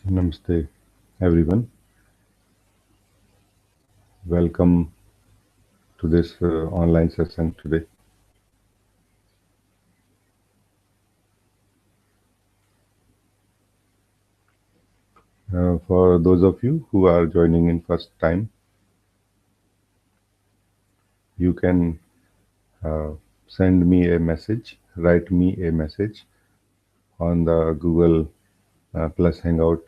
Namaste, everyone. Welcome to this online session today. For those of you who are joining in first time, you can uh, send me a message, write me a message on the Google Plus Hangout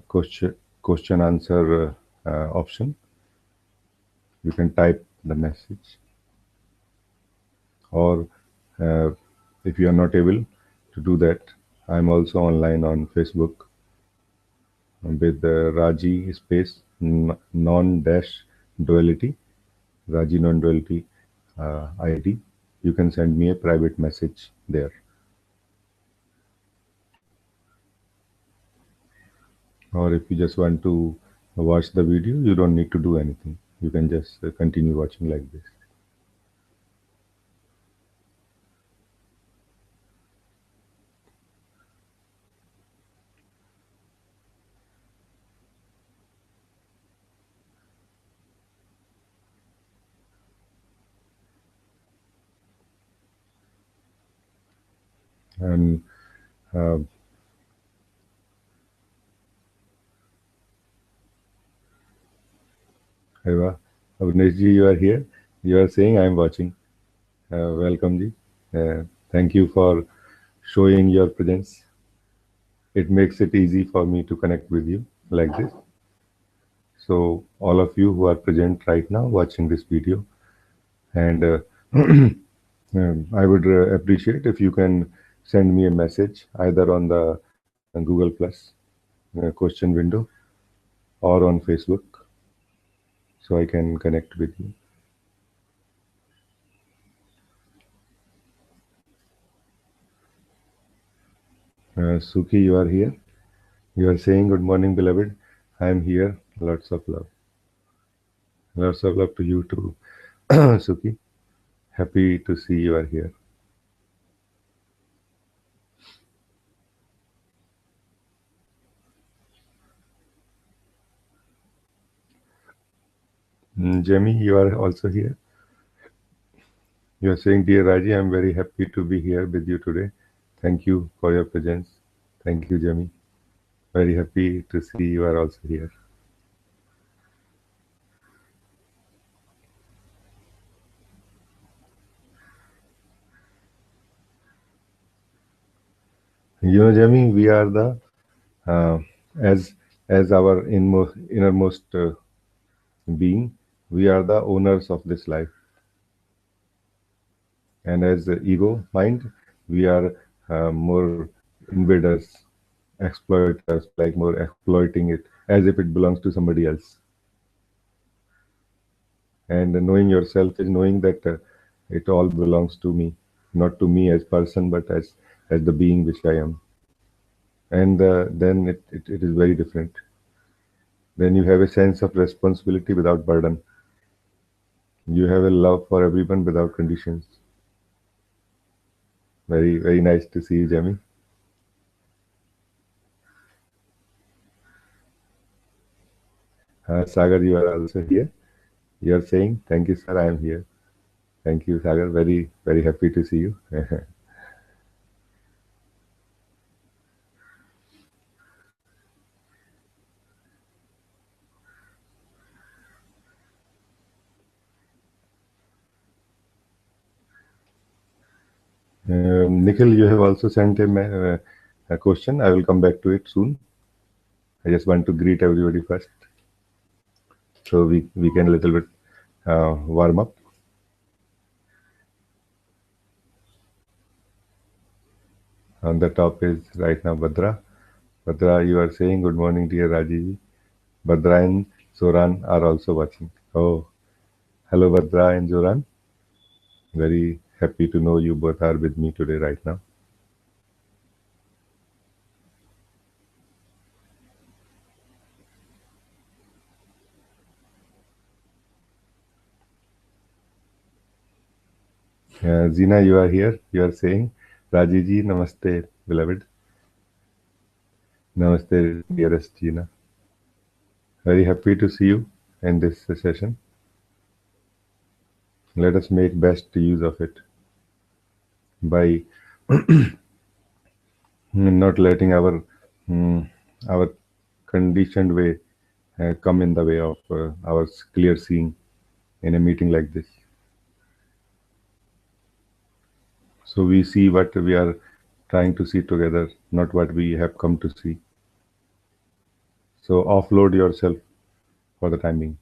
question answer option. You can type the message, or uh, if you are not able to do that, I'm also online on Facebook with Rajee space non-duality, Rajee non-duality ID. You can send me a private message there. Or if you just want to watch the video, you don't need to do anything. You can just continue watching like this. And uh, Eva, Avnesh ji, you are here. You are saying I am watching. Welcome ji. Thank you for showing your presence. It makes it easy for me to connect with you like this. So all of you who are present right now watching this video, and I would appreciate if you can send me a message either on the Google Plus question window or on Facebook, so I can connect with you. Suki, you are here. You are saying good morning, beloved. I am here. Lots of love. Lots of love to you too, Suki. Happy to see you are here. Jamie, you are also here. You are saying, dear Raji, I am very happy to be here with you today. Thank you for your presence. Thank you, Jamie. Very happy to see you are also here. You know, Jamie, we are the uh, as our innermost being, we are the owners of this life, and as the ego mind, we are more invaders, exploiters, like more exploiting it as if it belongs to somebody else. And knowing yourself is knowing that it all belongs to me, not to me as person, but as the being which I am. And then it is very different. Then you have a sense of responsibility without burden. You have a love for everyone without conditions. Very, very nice to see you, Jamie. Sagar, you are also here. You are saying, thank you, sir, I am here. Thank you, Sagar. Very, very happy to see you. Nikhil, you have also sent a question. I will come back to it soon. I just want to greet everybody first, so we can a little bit warm up. On the top is right now Badra. Badra, you are saying good morning, dear Rajiv. Badra and Zoran are also watching. Oh, hello, Badra and Zoran. Very happy to know you both are with me today, right now. Zina, you are here. You are saying, Rajiv ji, namaste, beloved. Namaste, dearest Gina. Very happy to see you in this session. Let us make best use of it by not letting mm, our conditioned way come in the way of our clear seeing in a meeting like this. So we see what we are trying to see together, not what we have come to see. So offload yourself for the time being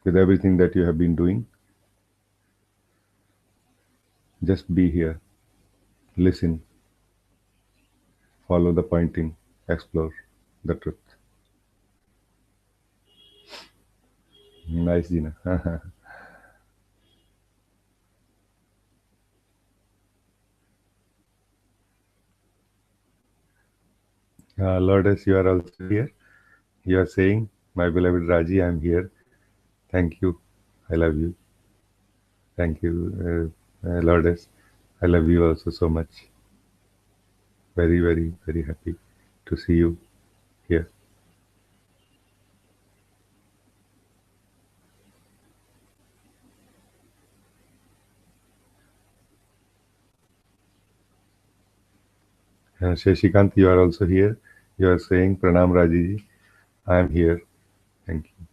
with everything that you have been doing. Just be here, listen, follow the pointing, explore the truth. Nice, Gina. Lourdes, you are also here. You are saying, my beloved Rajee, I am here. Thank you. I love you. Thank you, Lourdes. I love you also so much. Very, very, very happy to see you here. Shashikant, you are also here. You are saying, Pranam Raji, I am here. Thank you.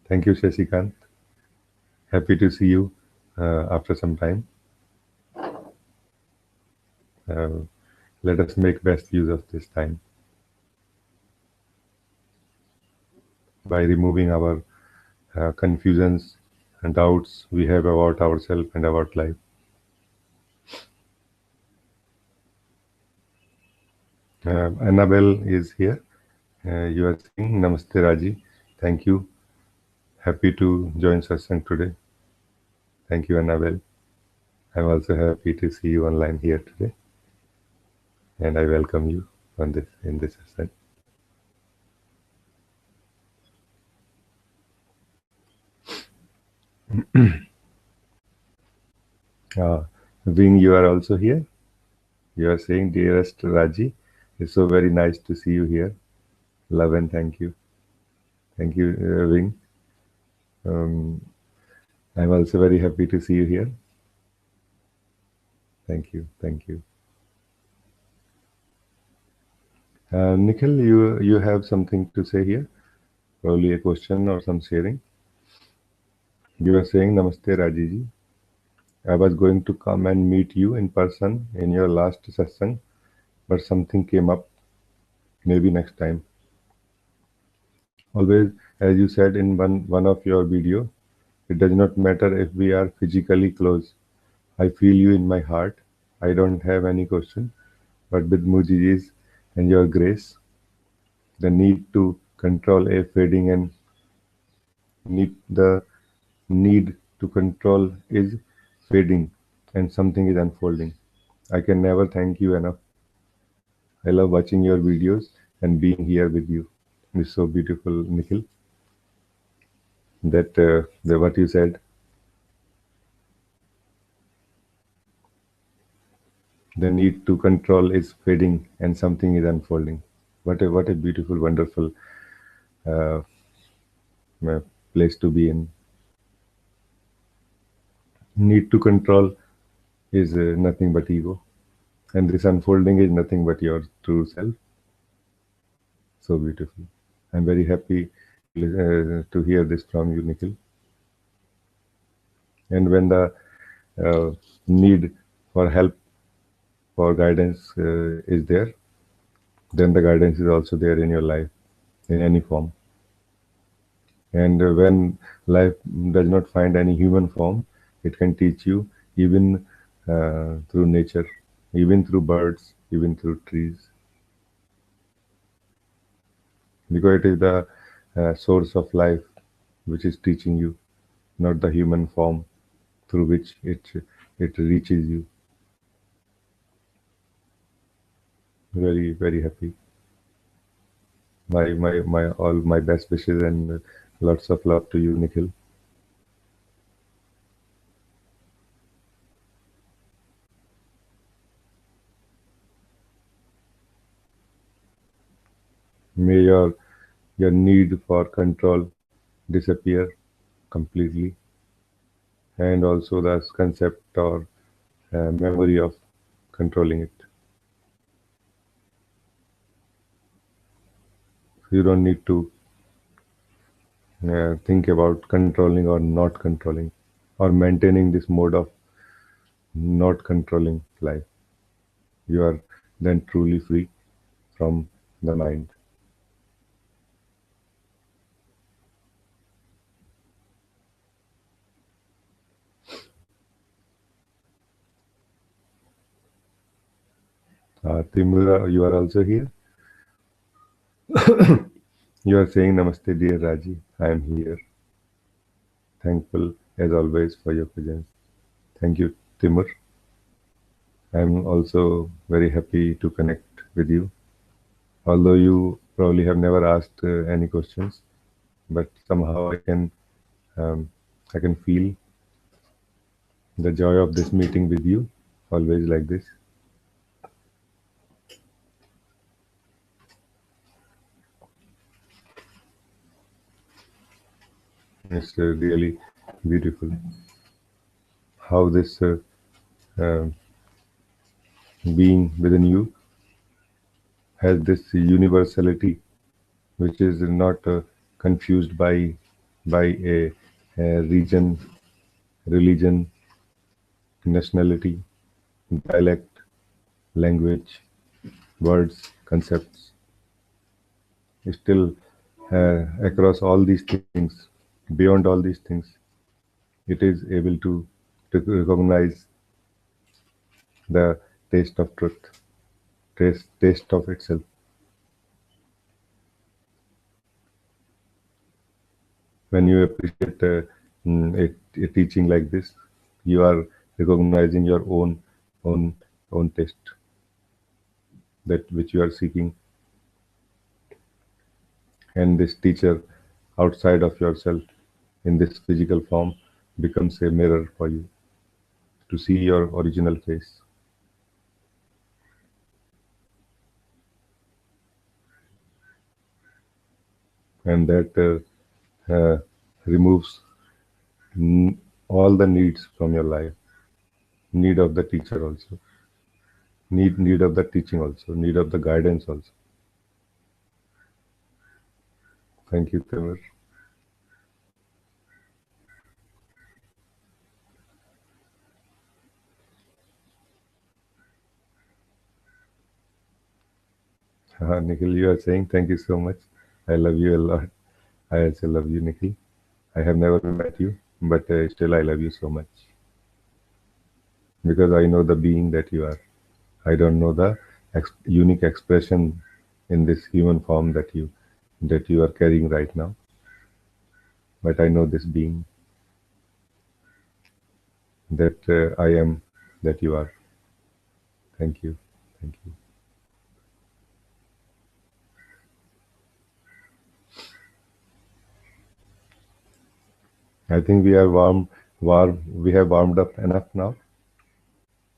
Thank you, Shashikant. Happy to see you after some time. Uh, let us make best use of this time by removing our confusions and doubts we have about ourselves and about life. Annabelle is here. You are saying Namaste Raji. Thank you. Happy to join Satsang today. Thank you, Annabelle. I'm also happy to see you online here today, and I welcome you on this in this Satsang. Uh, Wing, you are also here. You are saying, dearest Raji, it's so very nice to see you here. Love and thank you. Thank you, Wing. Um, I'm also very happy to see you here. Thank you. Thank you. Nikhil, you have something to say here? Probably a question or some sharing. You are saying, Namaste, Rajiji. I was going to come and meet you in person in your last satsang, but something came up. Maybe next time. Always, as you said in one of your video, it does not matter if we are physically close. I feel you in my heart. I don't have any question, but with Mujijis and your grace, the need to control a fading and the need to control is fading and something is unfolding. I can never thank you enough. I love watching your videos and being here with you. It's so beautiful, Nikhil. That what you said, the need to control is fading and something is unfolding. What a beautiful, wonderful uh, uh, place to be in. Need to control is nothing but ego, and this unfolding is nothing but your true self. So beautiful. I'm very happy to hear this from you, Nikhil. And when the uh, need for help, for guidance is there, then the guidance is also there in your life in any form. And when life does not find any human form, it can teach you even through nature, even through birds, even through trees, because it is the source of life which is teaching you, not the human form through which it reaches you. Very, very happy. My all my best wishes and lots of love to you, Nikhil. May your need for control disappear completely, and also the concept or memory of controlling it. You don't need to think about controlling or not controlling, or maintaining this mode of not controlling life. You are then truly free from the mind. Timura, you are also here. You are saying Namaste, dear Raji. I am here. Thankful as always for your presence. Thank you, Timur. I am also very happy to connect with you. Although you probably have never asked any questions, but somehow um, I can feel the joy of this meeting with you. Always like this. It's really beautiful how this uh, being within you has this universality, which is not confused by a region, religion, nationality, dialect, language, words, concepts. Still, across all these things, beyond all these things, it is able to recognize the taste of truth, taste of itself. When you appreciate a teaching like this, you are recognizing your own own taste, that which you are seeking, and this teacher outside of yourself in this physical form becomes a mirror for you to see your original face, and that removes all the needs from your life, need of the teacher also, need of the teaching also, need of the guidance also. Thank you, Tamer. Nikhil, you are saying thank you so much. I love you a lot. I also love you, Nikhil. I have never met you, but still I love you so much because I know the being that you are. I don't know the unique expression in this human form that you are carrying right now, but I know this being that I am, that you are. Thank you, thank you. I think we are warm. We have warmed up enough now.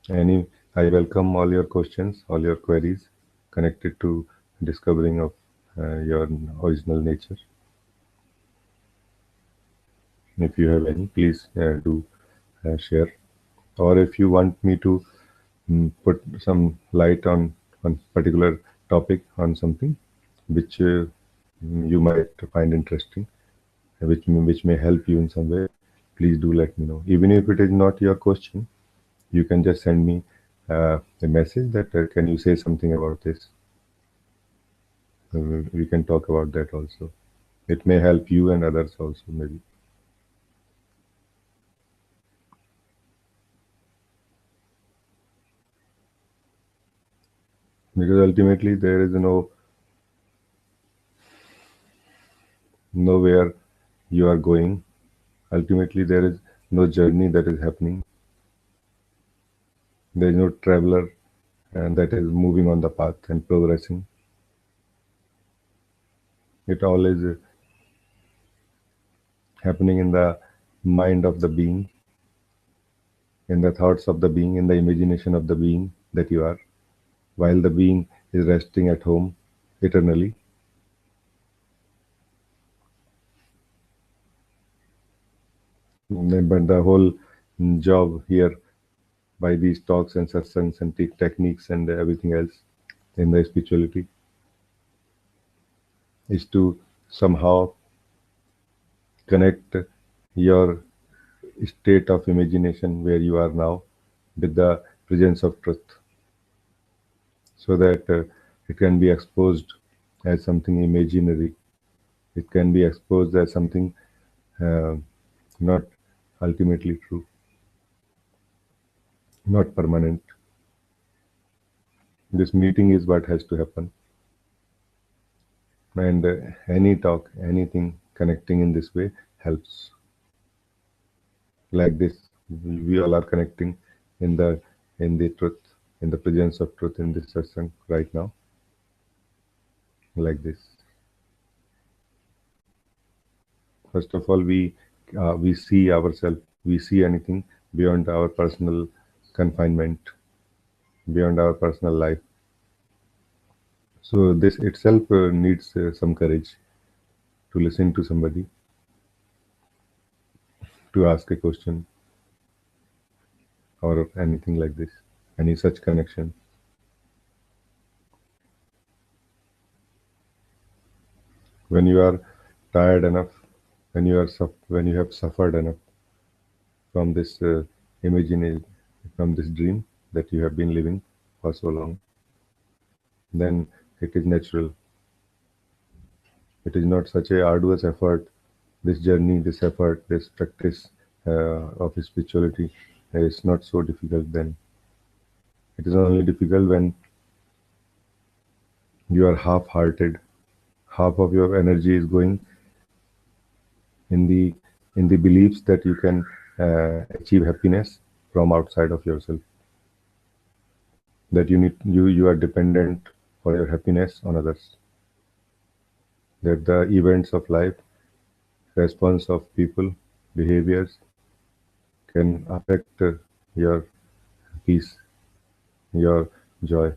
I welcome all your questions, all your queries connected to discovering of your original nature. If you have any, please do share. Or if you want me to put some light on particular topic, on something which you might find interesting, which may help you in some way, please do let me know. Even if it is not your question, you can just send me a message that can you say something about this. We can talk about that also. It may help you and others also, maybe. Because ultimately there is nowhere you are going. Ultimately there is no journey that is happening. There is no traveler and that is moving on the path and progressing. It all is happening in the mind of the being, in the thoughts of the being, in the imagination of the being that you are, while the being is resting at home eternally. But the whole job here by these talks and satsangs and techniques and everything else in the spirituality is to somehow connect your state of imagination where you are now with the presence of truth so that it can be exposed as something imaginary. It can be exposed as something uh, not ultimately true, not permanent. This meeting is what has to happen. And any talk, anything connecting in this way helps. Like this, we all are connecting in the truth, in the presence of truth in this session right now, like this. First of all, we see ourselves, we see anything beyond our personal confinement, beyond our personal life. So this itself needs some courage to listen to somebody, to ask a question, or anything like this, any such connection. When you are tired enough, when you have suffered enough from this imagination, from this dream that you have been living for so long, then it is natural. It is not such a arduous effort. This journey, this effort, this practice of spirituality is not so difficult then. It is only difficult when you are half-hearted. Half of your energy is going in the beliefs that you can achieve happiness from outside of yourself. That you are dependent for your happiness on others. That the events of life, response of people, behaviors can affect your peace, your joy.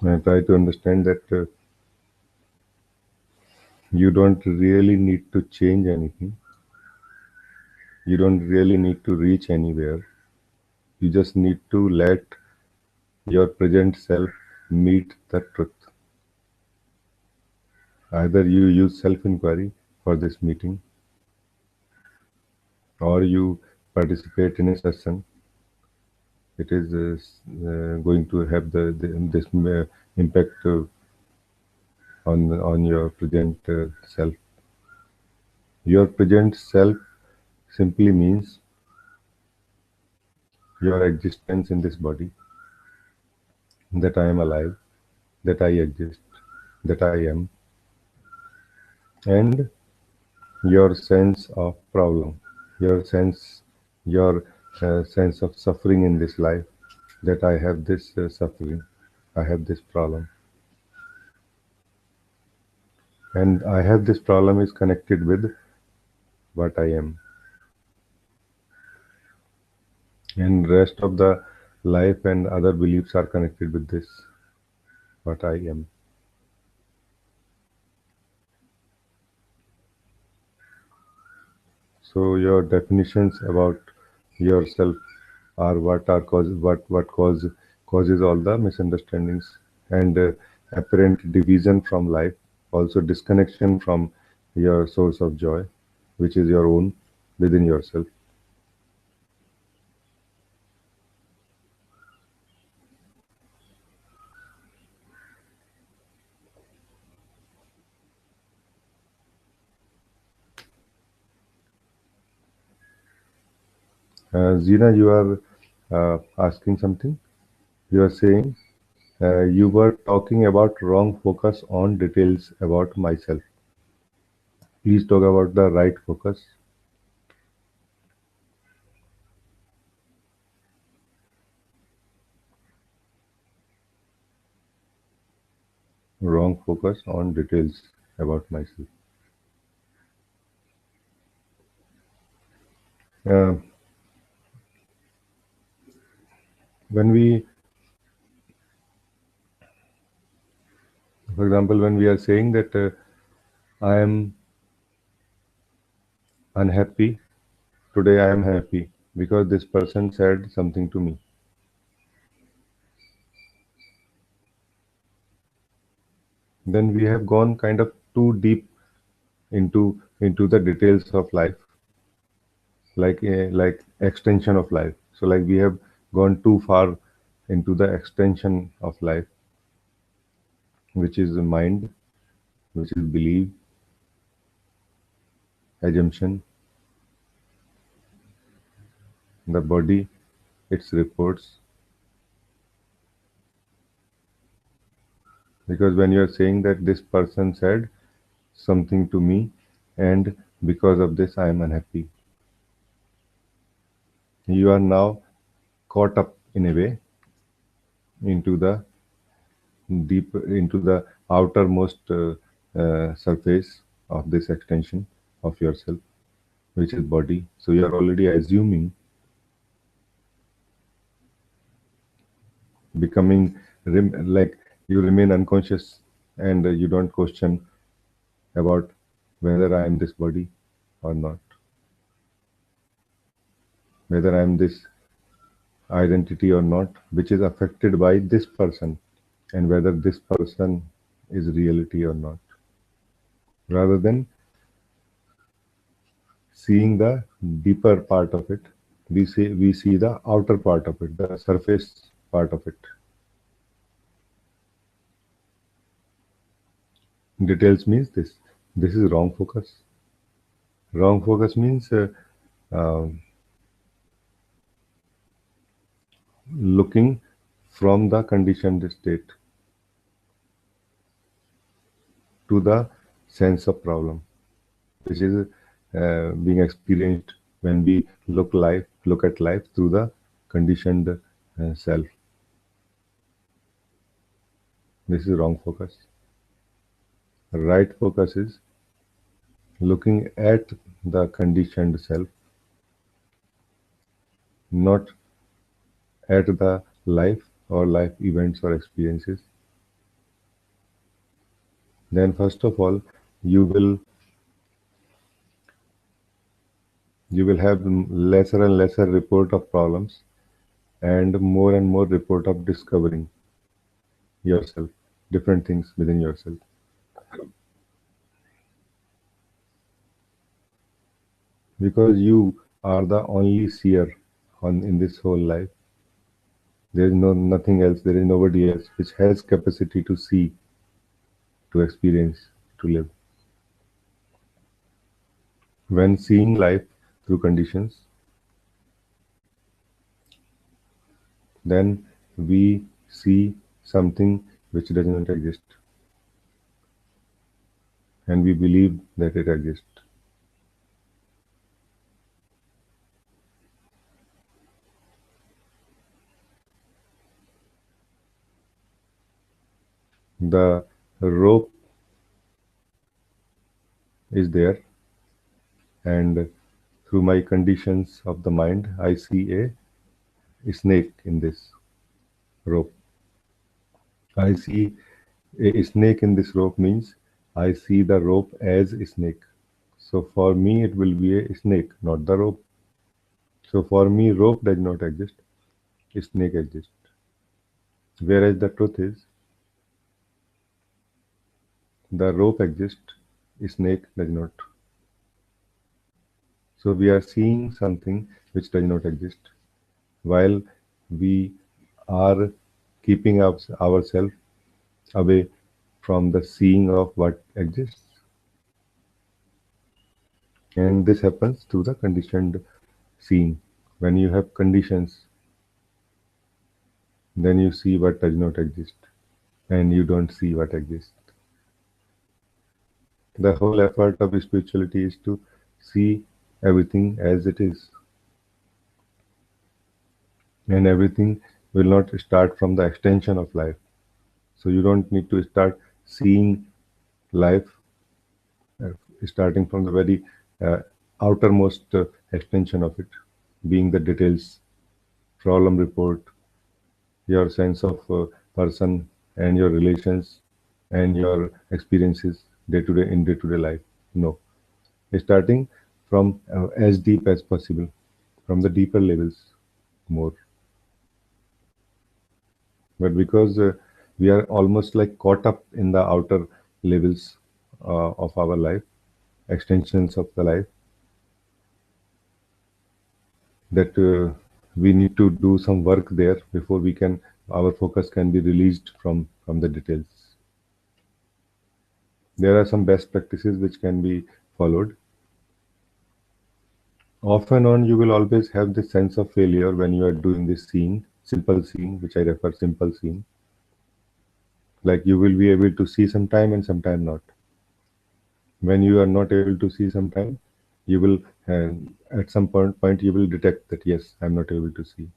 I try to understand that you don't really need to change anything. You don't really need to reach anywhere. You just need to let your present self meet the truth. Either you use self inquiry for this meeting, or you participate in a session. It is going to have this impact on your present self. Your present self simply means your existence in this body, that I am alive, that I exist, that I am, and your sense of problem, your sense, your sense of suffering in this life, that I have this suffering, I have this problem, and I have this problem is connected with what I am, and rest of the life and other beliefs are connected with this, what I am. So your definitions about yourself are what causes all the misunderstandings and apparent division from life, also disconnection from your source of joy, which is your own within yourself. Zina, you are asking something. You are saying you were talking about wrong focus on details about myself. Please talk about the right focus. Wrong focus on details about myself. Uh, when we, for example, when we are saying that I am unhappy, today I am happy because this person said something to me. Then we have gone kind of too deep into the details of life, like extension of life. So like we have gone too far into the extension of life, which is the mind, which is belief, assumption, the body, its reports. Because when you are saying that this person said something to me, and because of this I am unhappy, you are now caught up in a way into the deep into the outermost surface of this extension of yourself, which is body. So you are already assuming, becoming like you remain unconscious, and you don't question about whether I am this body or not, whether I am this identity or not, which is affected by this person, and whether this person is reality or not. Rather than seeing the deeper part of it, we see the outer part of it, the surface part of it. Details means this. This is wrong focus. Wrong focus means uh, looking from the conditioned state to the sense of problem, which is being experienced when we look at life through the conditioned self. This is wrong focus. Right focus is looking at the conditioned self, not at the life or life events or experiences. Then first of all, you will you will have lesser and lesser report of problems, and more report of discovering yourself, different things within yourself. Because you are the only seer in this whole life. There is nothing else, there is nobody else which has capacity to see, to experience, to live. When seeing life through conditions, then we see something which does not exist, and we believe that it exists. The rope is there, and through my conditions of the mind, I see a snake in this rope. I see a snake in this rope means I see the rope as a snake. So for me, it will be a snake, not the rope. So for me, rope does not exist, snake exists. Whereas the truth is, the rope exists, snake does not. So we are seeing something which does not exist, while we are keeping ourselves away from the seeing of what exists. And this happens through the conditioned seeing. When you have conditions, then you see what does not exist, and you don't see what exists. The whole effort of spirituality is to see everything as it is, and everything will not start from the extension of life. So you don't need to start seeing life starting from the very uh, outermost extension of it, being the details, problem report, your sense of person and your relations and your experiences day to day life. No, starting from as deep as possible, from the deeper levels more. But because we are almost like caught up in the outer levels of our life, extensions of the life, that we need to do some work there before we can our focus can be released from the details. There are some best practices which can be followed. Off and on, you will always have this sense of failure when you are doing this seeing, simple seeing, which I refer simple seeing. Like you will be able to see sometime and sometime not. When you are not able to see sometime, you will at some point you will detect that yes, I'm not able to see.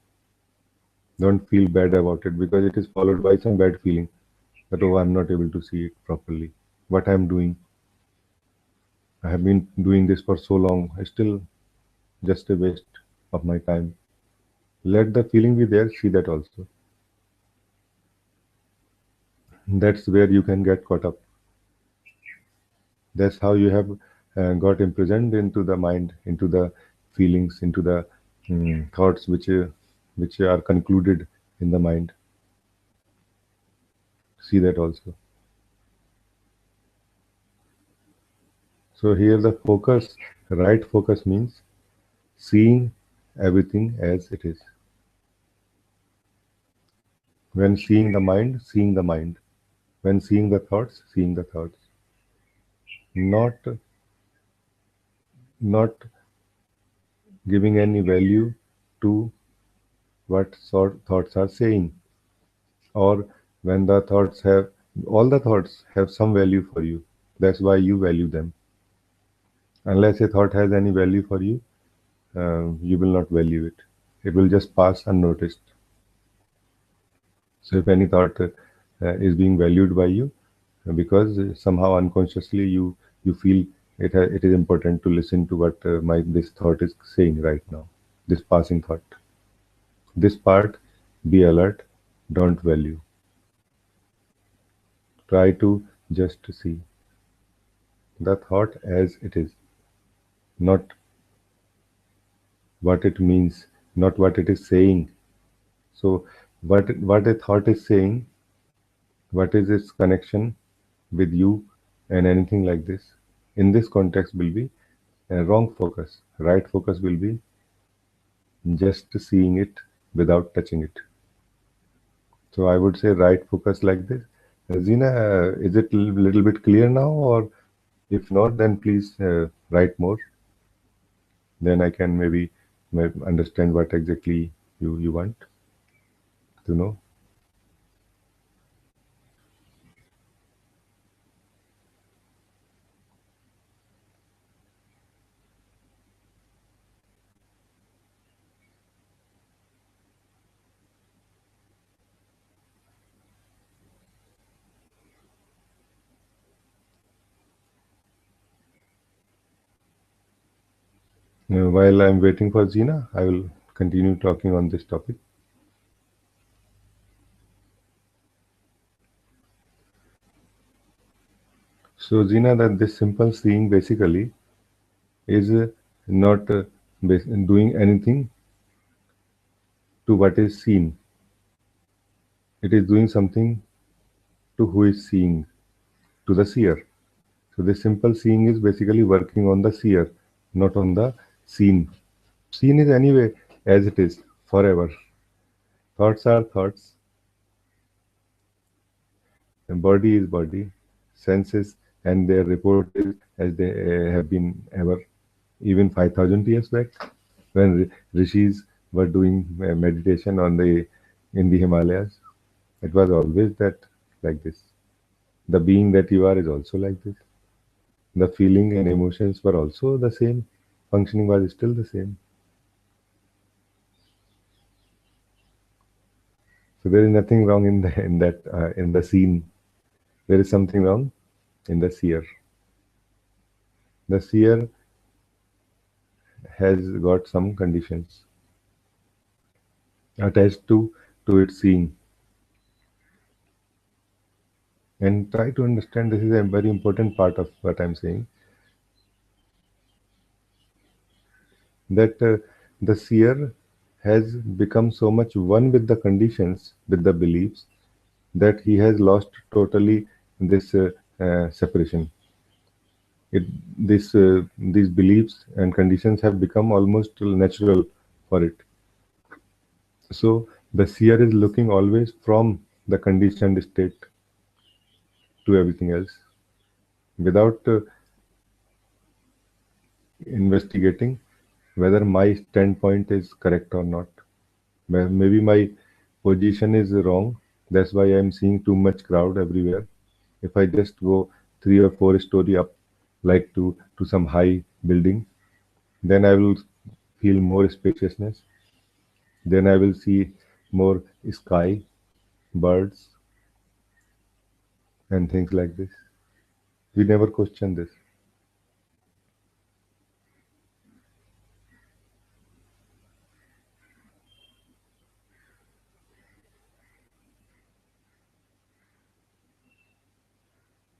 Don't feel bad about it because it is followed by some bad feeling that oh, I'm not able to see it properly. What I'm doing, I have been doing this for so long. I still just a waste of my time. Let the feeling be there. See that also. That's where you can get caught up. That's how you have got imprisoned into the mind, into the feelings, into the thoughts which are concluded in the mind. See that also. So here the focus, right focus means seeing everything as it is. When seeing the mind, seeing the mind. When seeing the thoughts, seeing the thoughts. Not not giving any value to what sort thoughts are saying, or when the thoughts have all the thoughts have some value for you. That's why you value them. Unless a thought has any value for you, you will not value it. It will just pass unnoticed. So if any thought is being valued by you, because somehow unconsciously you feel it is important to listen to what my this thought is saying right now, this passing thought. This part, be alert, don't value. Try to just see the thought as it is, not what it means, not what it is saying. So what a thought is saying, what is its connection with you and anything like this, in this context will be a wrong focus. Right focus will be just seeing it without touching it. So I would say right focus like this. Zina, is it a little bit clear now, or if not, then please write more. Then I can maybe understand what exactly you want to know. While I'm waiting for Zina, I will continue talking on this topic. So Zina, that this simple seeing basically is not doing anything to what is seen. It is doing something to who is seeing, to the seer. So this simple seeing is basically working on the seer, not on the seen. Seen is anyway as it is forever. Thoughts are thoughts, and body is body, senses and their report is as they have been ever, even 5,000 years back, when rishis were doing meditation on the in the Himalayas. It was always that like this. The being that you are is also like this. The feeling and emotions were also the same. Functioning was still the same. So there is nothing wrong in the in the scene. There is something wrong in the seer. The seer has got some conditions attached to its seeing. And try to understand, this is a very important part of what I'm saying, that the seer has become so much one with the conditions, with the beliefs, that he has lost totally this separation. It, these beliefs and conditions have become almost natural for it. So the seer is looking always from the conditioned state to everything else, without investigating whether my standpoint is correct or not. Maybe my position is wrong. That's why I'm seeing too much crowd everywhere. If I just go 3 or 4 story up, like to some high building, then I will feel more spaciousness. Then I will see more sky, birds, and things like this. We never question this.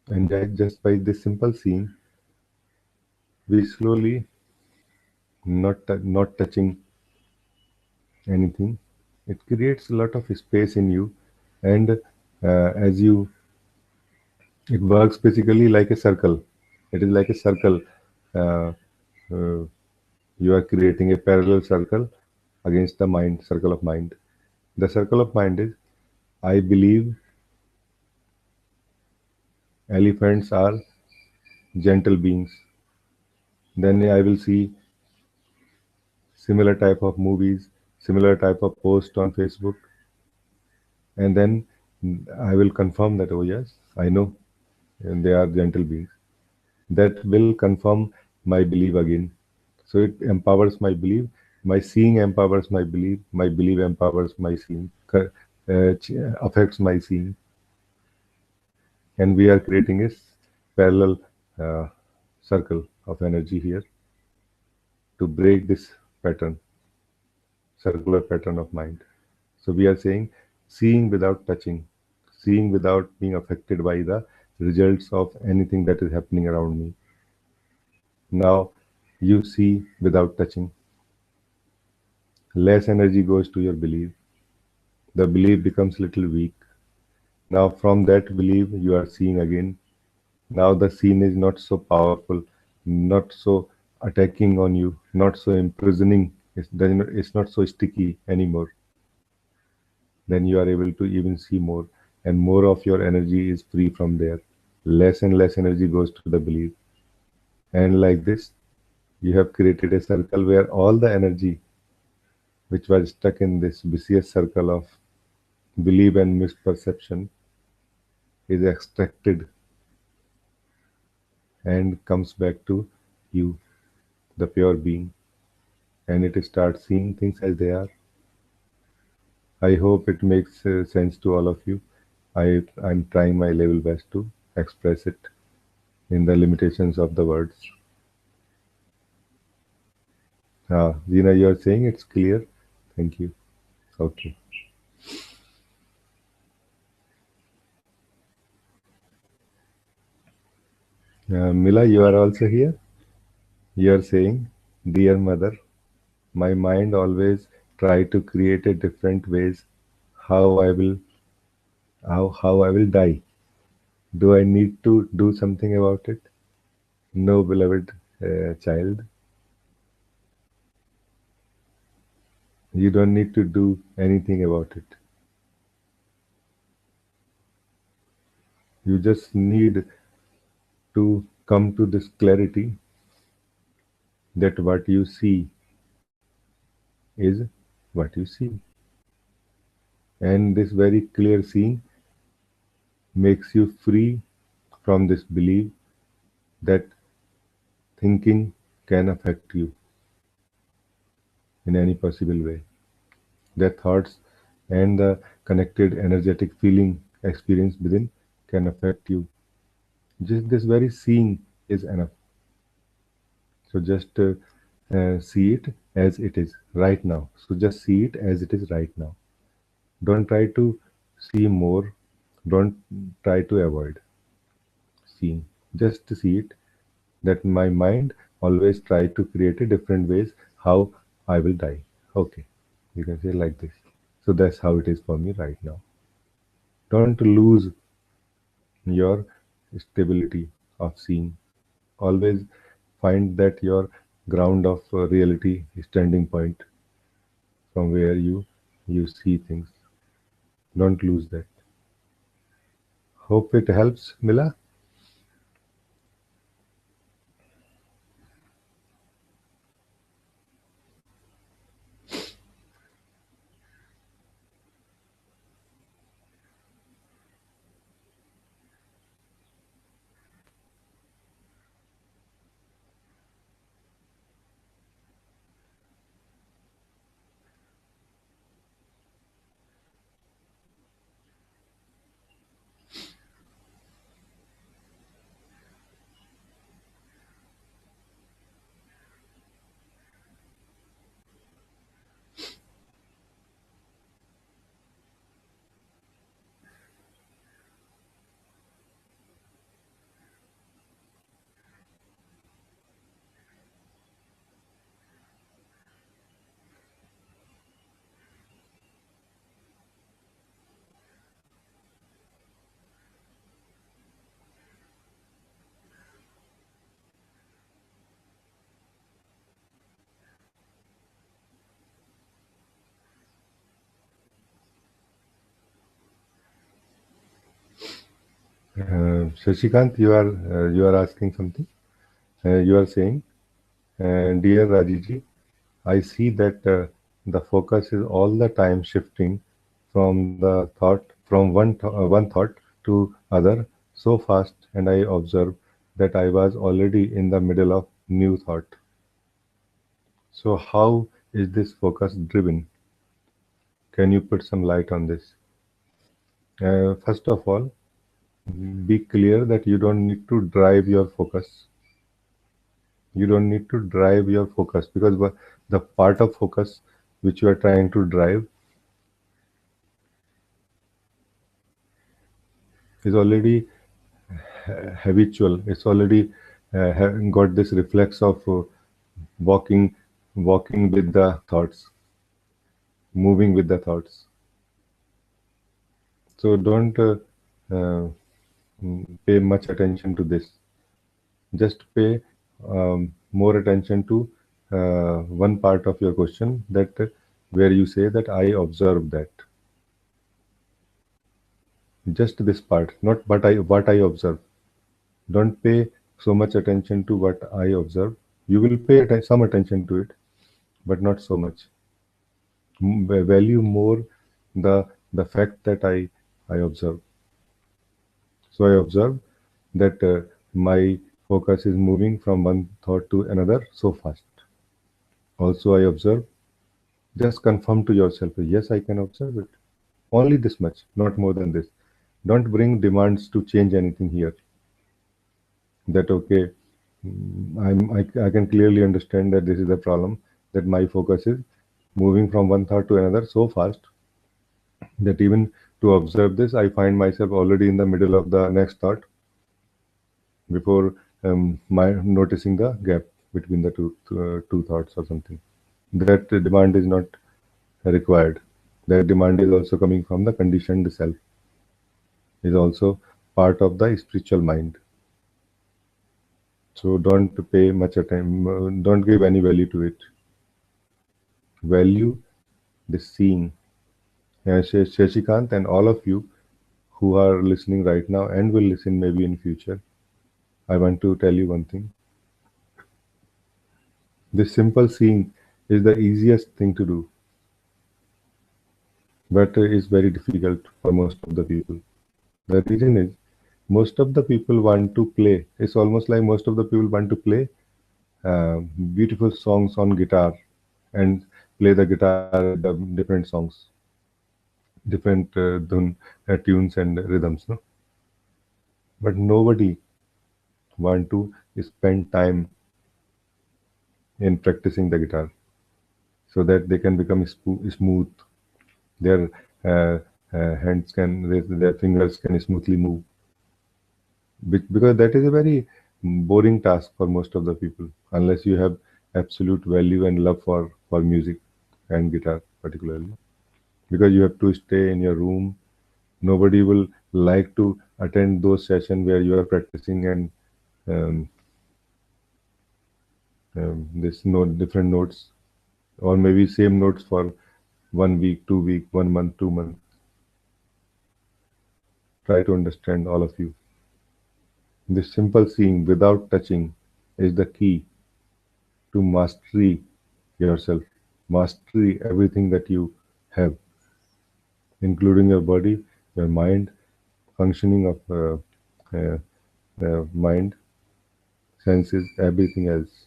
And just by this simple seeing, we slowly, not touching anything, it creates a lot of space in you. And as you, it works basically like a circle. It is like a circle. Uh, uh, you are creating a parallel circle against the mind, circle of mind. The circle of mind is, I believe elephants are gentle beings. Then I will see similar type of movies, similar type of post on Facebook, and then I will confirm that, oh yes, I know, and they are gentle beings. That will confirm my belief again. So it empowers my belief. My seeing empowers my belief empowers my seeing, affects my seeing, and we are creating a parallel uh, circle of energy here to break this pattern, circular pattern of mind. So we are saying seeing without touching, seeing without being affected by the results of anything that is happening around me. Now you see without touching. Less energy goes to your belief. The belief becomes little weak. Now from that belief you are seeing again. Now the scene is not so powerful, not so attacking on you, not so imprisoning. It's not so sticky anymore. Then you are able to even see more, and more of your energy is free from there. Less and less energy goes to the belief. And like this, you have created a circle where all the energy which was stuck in this vicious circle of belief and misperception is extracted and comes back to you, the pure being, and it starts seeing things as they are. I hope it makes sense to all of you. I'm trying my level best to express it in the limitations of the words. Zina, you are saying it's clear? Thank you. Okay. Mila, you are also here? You are saying, dear mother, my mind always try to create a different ways how I will how I will die. Do I need to do something about it? No, beloved child, you don't need to do anything about it. You just need to come to this clarity that what you see is what you see. And this very clear seeing makes you free from this belief that thinking can affect you in any possible way. That thoughts and the connected energetic feeling experience within can affect you. Just this very seeing is enough. So just See it as it is right now. So just see it as it is right now. Don't try to see more. Don't try to avoid seeing. Just see it that my mind always try to create a different ways how I will die. Okay, you can say like this. So that's how it is for me right now. Don't lose your stability of seeing. Always find that your ground of reality, standing point from where you see things. Don't lose that. Hope it helps, Mila. Shashikant, you are asking something. You are saying, dear Rajiji, I see that the focus is all the time shifting from one thought to other so fast, and I observed that I was already in the middle of new thought. So how is this focus driven? Can you put some light on this? First of all, be clear that you don't need to drive your focus. You don't need to drive your focus because the part of focus which you are trying to drive is already habitual. It's already got this reflex of walking, walking with the thoughts, moving with the thoughts. So don't uh, pay much attention to this. Just pay more attention to one part of your question that where you say that I observe that. Just this part, not what I observe. Don't pay so much attention to what I observe. You will pay some attention to it, but not so much. Value more the fact that I observe. So I observe that my focus is moving from one thought to another so fast. Also, I observe. Just confirm to yourself, yes, I can observe it. Only this much, not more than this. Don't bring demands to change anything here. That okay, I can clearly understand that this is the problem, that my focus is moving from one thought to another so fast that even to observe this, I find myself already in the middle of the next thought before my noticing the gap between the two thoughts or something. That demand is not required. That demand is also coming from the conditioned self, is also part of the spiritual mind. So don't pay much attention, don't give any value to it. Value the seeing. Shashikant and all of you who are listening right now and will listen maybe in future, I want to tell you one thing. This simple seeing is the easiest thing to do, but is very difficult for most of the people. The reason is most of the people want to play. It's almost like most of the people want to play uh, beautiful songs on guitar and play the guitar with the different songs, different tunes and rhythms. No, but nobody want to spend time in practicing the guitar, so that they can become smooth. Their hands can, their fingers can smoothly move. Because that is a very boring task for most of the people, unless you have absolute value and love for music and guitar particularly. Because you have to stay in your room. Nobody will like to attend those sessions where you are practicing and um, this note, different notes, or maybe same notes for 1 week, 2 week, 1 month, 2 months. Try to understand, all of you. This simple seeing without touching is the key to mastery yourself, mastery everything that you have, including your body, your mind, functioning of mind, senses, everything else.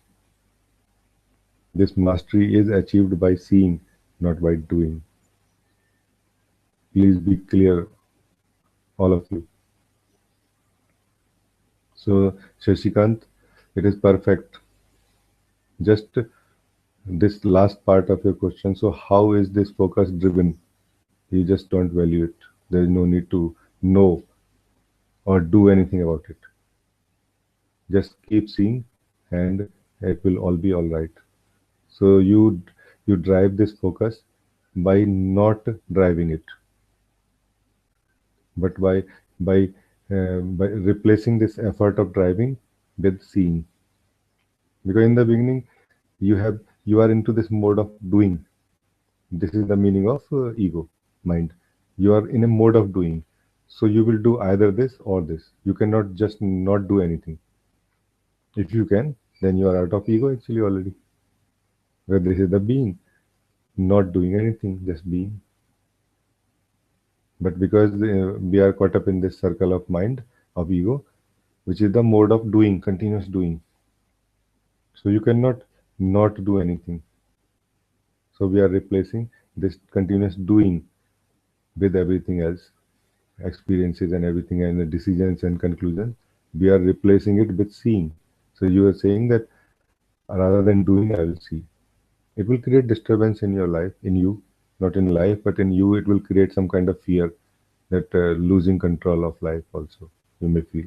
This mastery is achieved by seeing, not by doing. Please be clear, all of you. So, Shashikant, it is perfect. Just this last part of your question. So, how is this focus driven? You just don't value it. There is no need to know or do anything about it. Just keep seeing, and it will all be all right. So you drive this focus by not driving it, but by replacing this effort of driving with seeing. Because in the beginning you are into this mode of doing. This is the meaning of ego mind. You are in a mode of doing, so you will do either this or this. You cannot just not do anything. If you can, then you are out of ego actually already. Where this is the being, not doing anything, just being. But because we are caught up in this circle of mind, of ego, which is the mode of doing, continuous doing. So you cannot not do anything. So we are replacing this continuous doing with everything else, experiences and everything, and the decisions and conclusions. We are replacing it with seeing. So you are saying that rather than doing, I will see. It will create disturbance in your life, in you, not in life, but in you, it will create some kind of fear that losing control of life also, you may feel.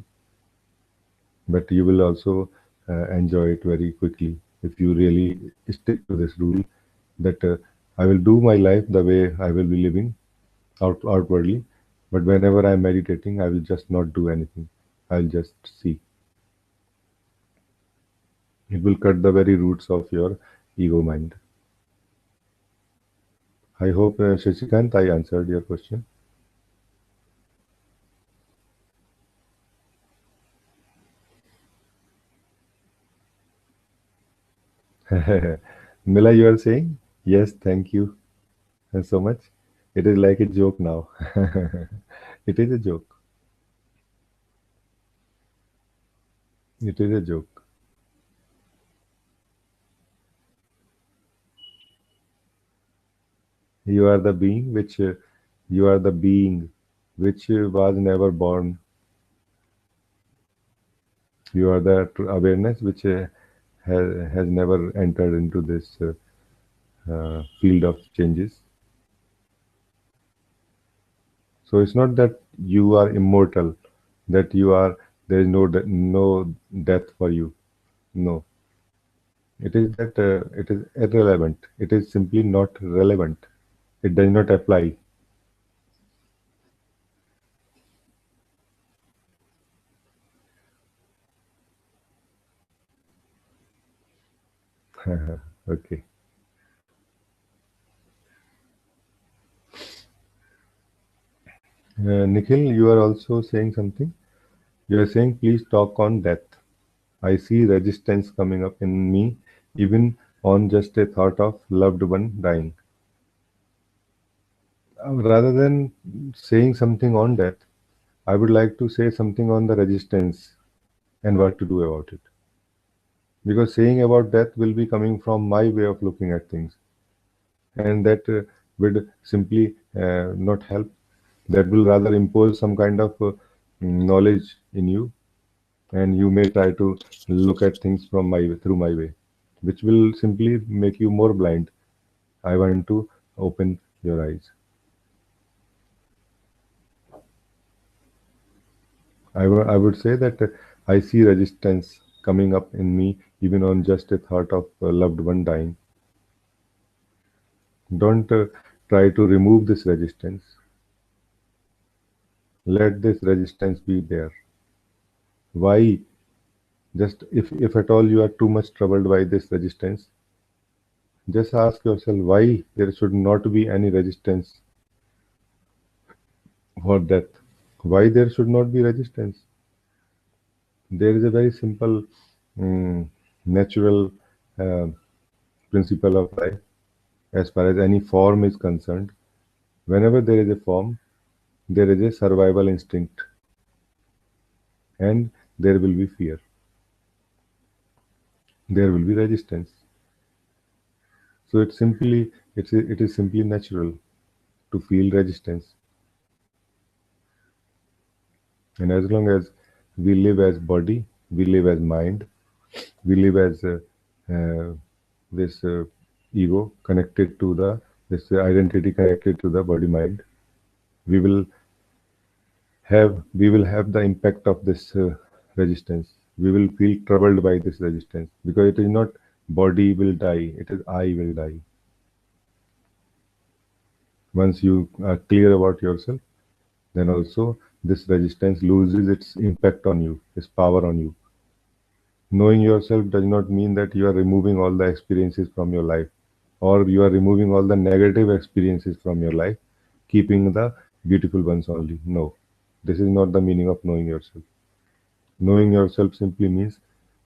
But you will also enjoy it very quickly if you really stick to this rule that I will do my life the way I will be living outwardly, but whenever I'm meditating, I will just not do anything. I'll just see. It will cut the very roots of your ego mind. I hope, Shashikant, I answered your question. Mila, you are saying? Yes, thank you so much. It is like a joke now. It is a joke. It is a joke. You are the being which you are the being which was never born. You are the awareness which has never entered into this field of changes. So it's not that you are immortal, that you are there is no death for you. No, it is that it is irrelevant. It is simply not relevant. It does not apply. Okay. Nikhil, you are also saying something. You are saying, please talk on death. I see resistance coming up in me, even on just a thought of loved one dying. Rather than saying something on death, I would like to say something on the resistance and what to do about it. Because saying about death will be coming from my way of looking at things, and that would simply not help. That will rather impose some kind of knowledge in you, and you may try to look at things from my through my way. which will simply make you more blind. I want to open your eyes. I would say that I see resistance coming up in me even on just a thought of a loved one dying. Don't try to remove this resistance. Let this resistance be there. Why? Just if at all you are too much troubled by this resistance, just ask yourself why there should not be any resistance for death. Why there should not be resistance? There is a very simple, natural uh, principle of life as far as any form is concerned. Whenever there is a form, there is a survival instinct and there will be fear. There will be resistance. So it is simply natural to feel resistance. And as long as we live as body, we live as mind, we live as uh, this ego connected to the this identity connected to the body mind, we will we will have the impact of this resistance. We will feel troubled by this resistance because it is not body will die, it is I will die. Once you are clear about yourself, then also this resistance loses its impact on you, its power on you. Knowing yourself does not mean that you are removing all the experiences from your life or you are removing all the negative experiences from your life, keeping the beautiful ones only. No, this is not the meaning of knowing yourself. Knowing yourself simply means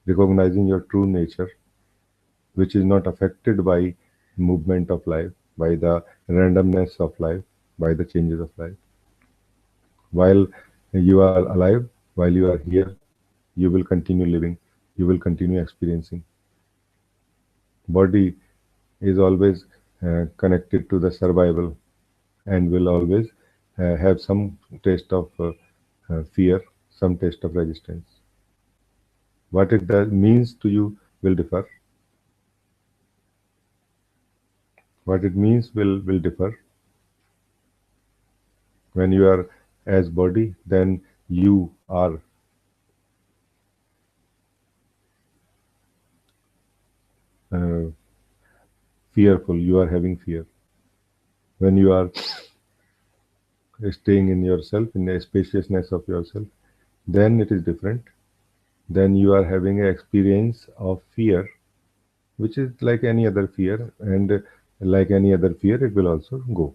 recognizing your true nature, which is not affected by movement of life, by the randomness of life, by the changes of life. While you are alive, while you are here, you will continue living, you will continue experiencing. Body is always connected to the survival and will always have some taste of fear, some taste of resistance. What it does, means to you will differ. What it means will differ. When you are as body, then you are uh, fearful, you are having fear. When you are staying in yourself, in the spaciousness of yourself, then it is different. Then you are having an experience of fear, which is like any other fear, and like any other fear, it will also go.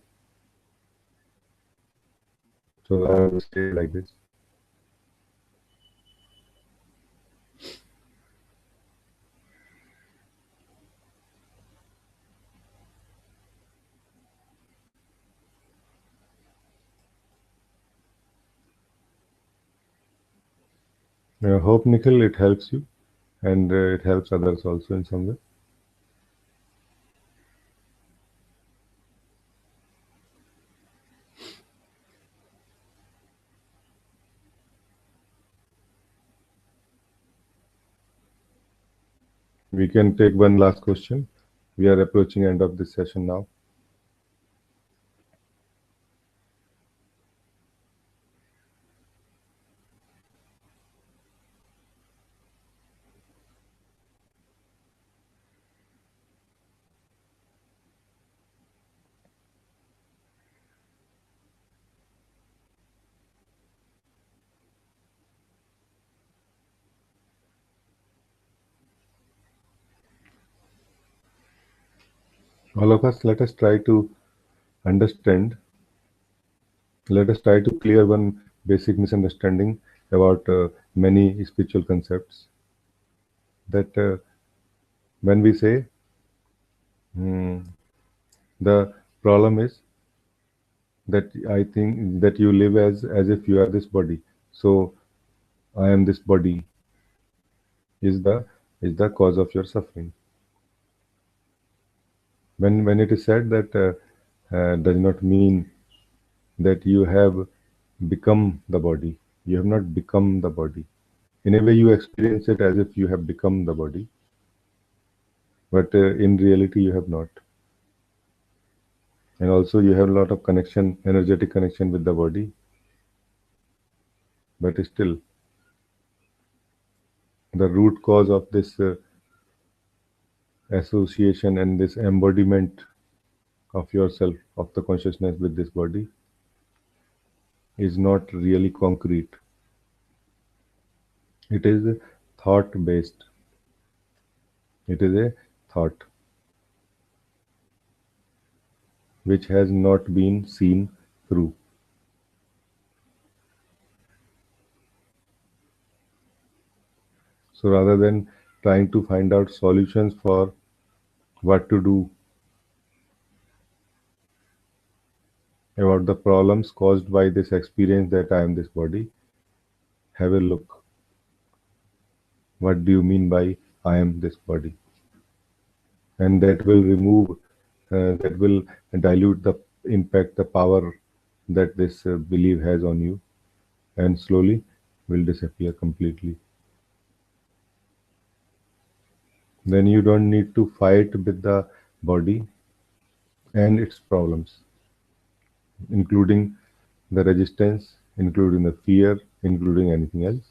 So I would say like this. I hope, Nikhil, it helps you and it helps others also in some way. We can take one last question. We are approaching end of this session now. All of us, let us try to understand, let us try to clear one basic misunderstanding about many spiritual concepts. That when we say the problem is that I think that you live as if you are this body. So I am this body is the cause of your suffering. When it is said that does not mean that you have become the body. You have not become the body. In a way, you experience it as if you have become the body. but in reality you have not. And also you have a lot of connection, energetic connection with the body, but still the root cause of this association and this embodiment of yourself, of the consciousness with this body, is not really concrete. It is thought based. It is a thought which has not been seen through. So rather than trying to find out solutions for what to do about the problems caused by this experience that I am this body, have a look. What do you mean by I am this body? And that will remove, that will dilute the impact, the power that this belief has on you, and slowly will disappear completely. Then you don't need to fight with the body and its problems, including the resistance, including the fear, including anything else.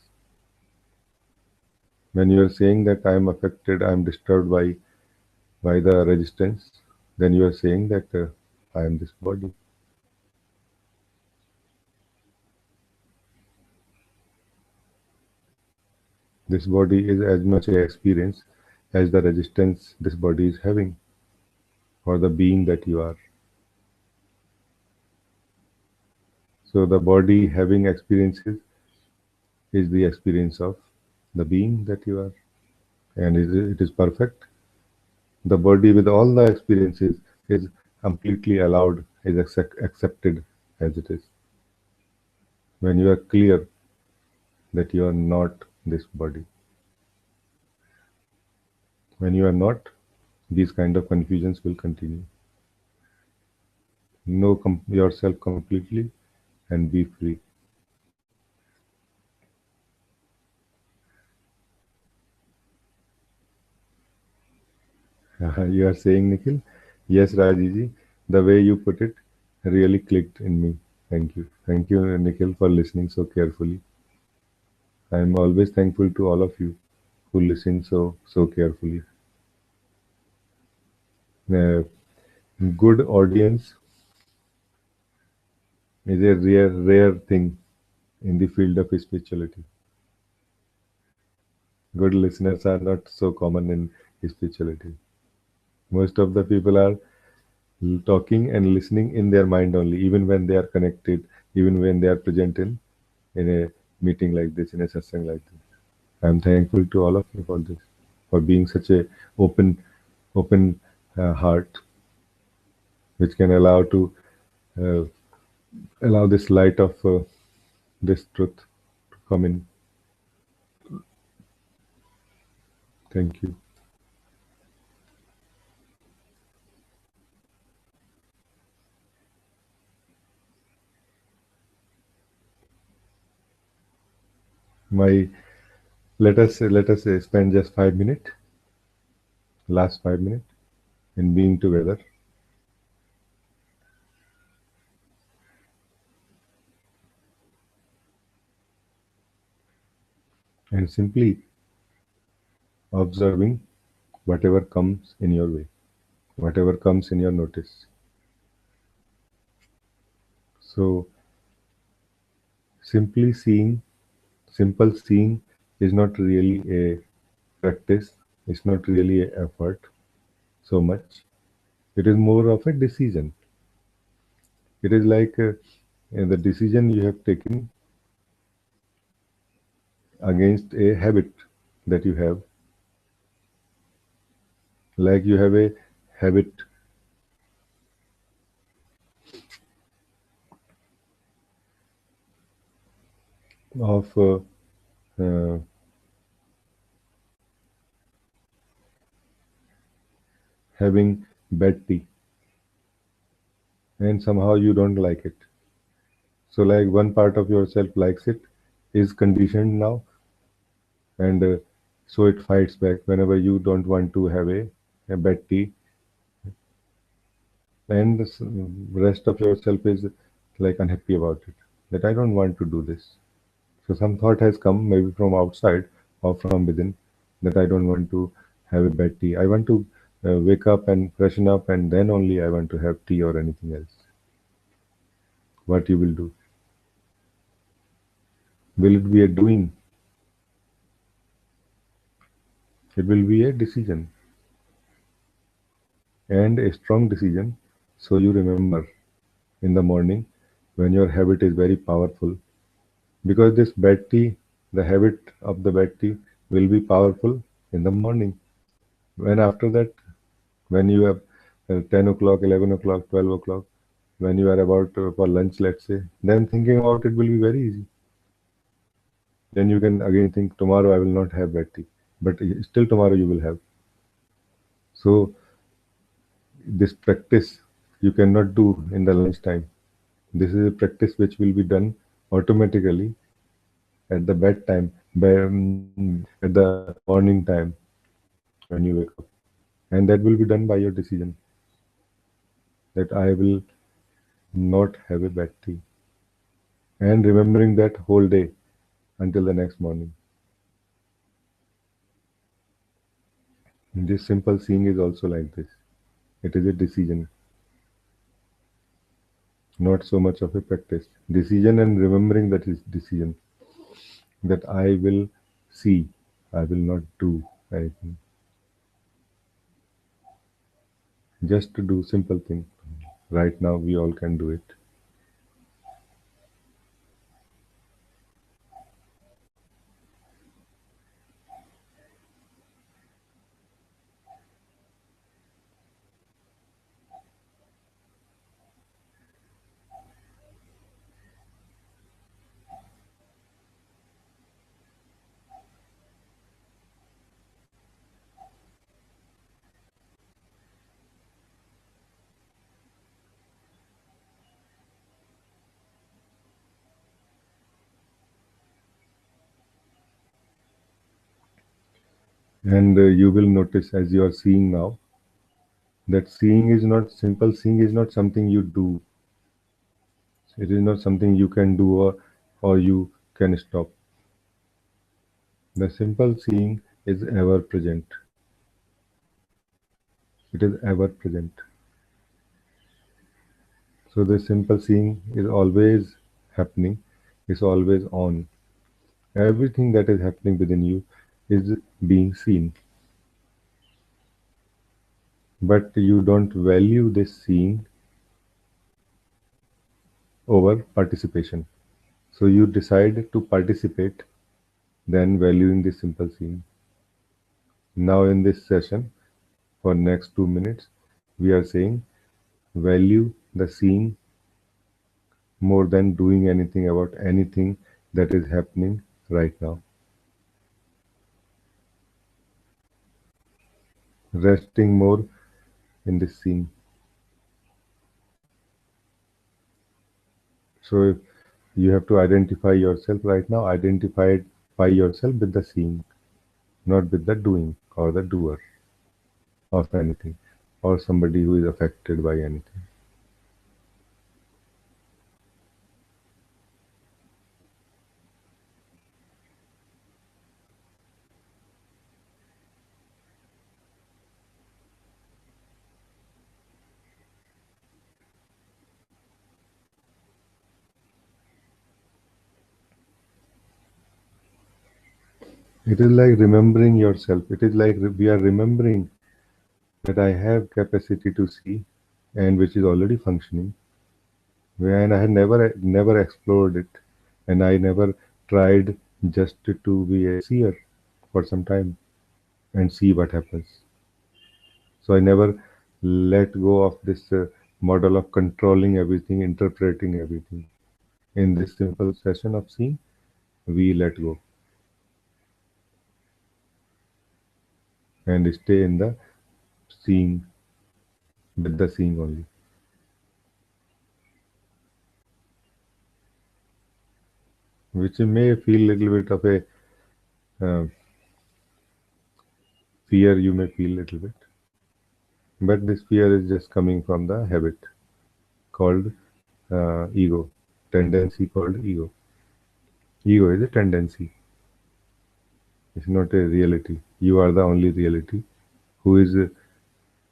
When you are saying that I am affected, I am disturbed by the resistance, then you are saying that I am this body. This body is as much a experience as the resistance this body is having for the being that you are. So the body having experiences is the experience of the being that you are, and it is perfect. The body with all the experiences is completely allowed, is accepted as it is. When you are clear that you are not this body, when you are not, these kind of confusions will continue. Know yourself completely and be free. You are saying, Nikhil? Yes, Rajee, the way you put it really clicked in me. Thank you. Thank you, Nikhil, for listening so carefully. I am always thankful to all of you who listen so carefully. Uh, Good audience is a rare thing in the field of spirituality. Good listeners are not so common in spirituality. Most of the people are talking and listening in their mind only, even when they are connected, even when they are present in a meeting like this, in a satsang like this. I'm thankful to all of you for this, for being such a open heart, which can uh, allow this light of this truth to come in. Thank you. My let us spend just 5 minutes, last 5 minutes, in being together and simply observing whatever comes in your way, whatever comes in your notice. So simply seeing, simple seeing is not really a practice. It's not really an effort so much. It is more of a decision. It is like the decision you have taken against a habit that you have. Like you have a habit of uh, having bad tea, and somehow you don't like it. So, like one part of yourself likes it, is conditioned now, and so it fights back whenever you don't want to have a a bad tea, and the rest of yourself is like unhappy about it, that I don't want to do this. So some thought has come, maybe from outside or from within, that I don't want to have a bad tea. I want to wake up and freshen up, and then only I want to have tea or anything else. What you will do? Will it be a doing? It will be a decision, and a strong decision. So you remember in the morning when your habit is very powerful, because this bad tea, the habit of the bad tea will be powerful in the morning. When after that, when you have 10 o'clock, 11 o'clock, 12 o'clock, when you are about for lunch, let's say, then thinking about it will be very easy. Then you can again think, tomorrow I will not have bad tea, but still tomorrow you will have. So this practice you cannot do in the lunch time. This is a practice which will be done automatically at the bedtime, at the morning time when you wake up, and that will be done by your decision that I will not have a bad tea, and remembering that whole day until the next morning. This simple seeing is also like this. It is a decision, not so much of a practice. Decision and remembering that is decision, that I will see, I will not do anything. Just to do simple thing. Right now we all can do it. And you will notice as you are seeing now that seeing is not simple. Seeing is not something you do. It is not something you can do, or you can stop. The simple seeing is ever present. It is ever present. So the simple seeing is always happening, is always on. Everything that is happening within you is being seen. But you don't value this seeing over participation. So you decide to participate than valuing this simple seeing. Now in this session, for next 2 minutes, we are saying value the seeing more than doing anything about anything that is happening right now. Resting more in this seeing. So if you have to identify yourself right now, identify yourself with the seeing, not with the doing or the doer of anything, or somebody who is affected by anything. It is like remembering yourself. It is like we are remembering that I have capacity to see, and which is already functioning, and I had never explored it, and I never tried just to be a seer for some time and see what happens. So I never let go of this model of controlling everything, interpreting everything. In this simple session of seeing, we let go and stay in the seeing, with the seeing only, which may feel little bit of a uh, fear. You may feel little bit, But this fear is just coming from the habit called ego, tendency called ego. Ego is a tendency, it's not a reality. You are the only reality who is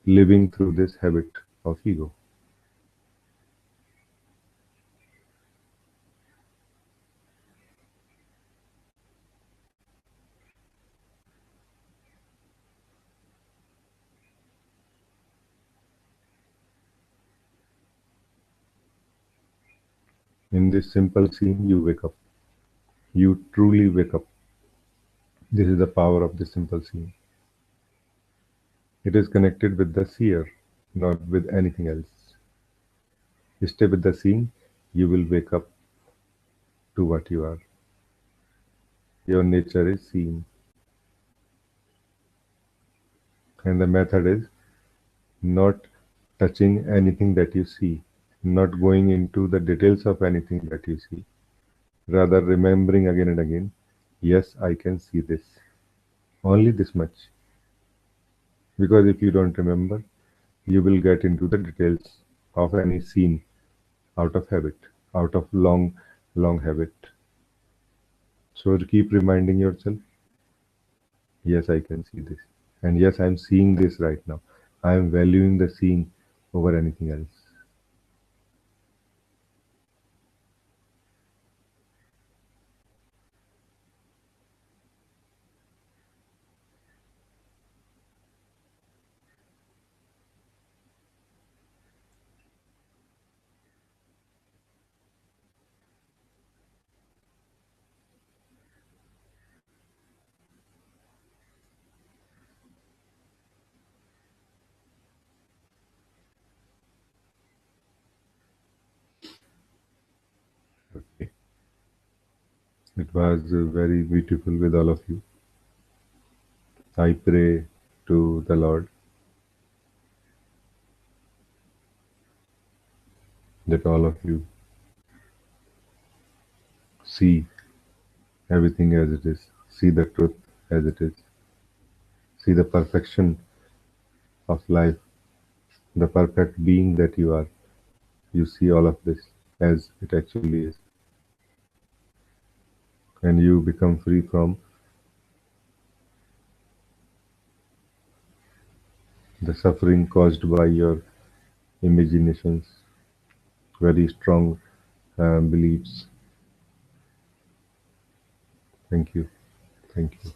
living through this habit of ego. In this simple scene, you wake up. You truly wake up. This is the power of this simple scene. It is connected with the seer, not with anything else. Stay with the scene, you will wake up to what you are. Your nature is seen. And the method is not touching anything that you see, not going into the details of anything that you see, rather remembering again and again, yes, I can see this. Only this much. Because if you don't remember, you will get into the details of any scene out of habit, out of long habit. So keep reminding yourself, yes, I can see this. And yes, I'm seeing this right now. I am valuing the scene over anything else. It was very beautiful with all of you. I pray to the Lord that all of you see everything as it is, see the truth as it is, see the perfection of life, the perfect being that you are. You see all of this as it actually is, and you become free from the suffering caused by your imaginations, very strong beliefs. Thank you. Thank you.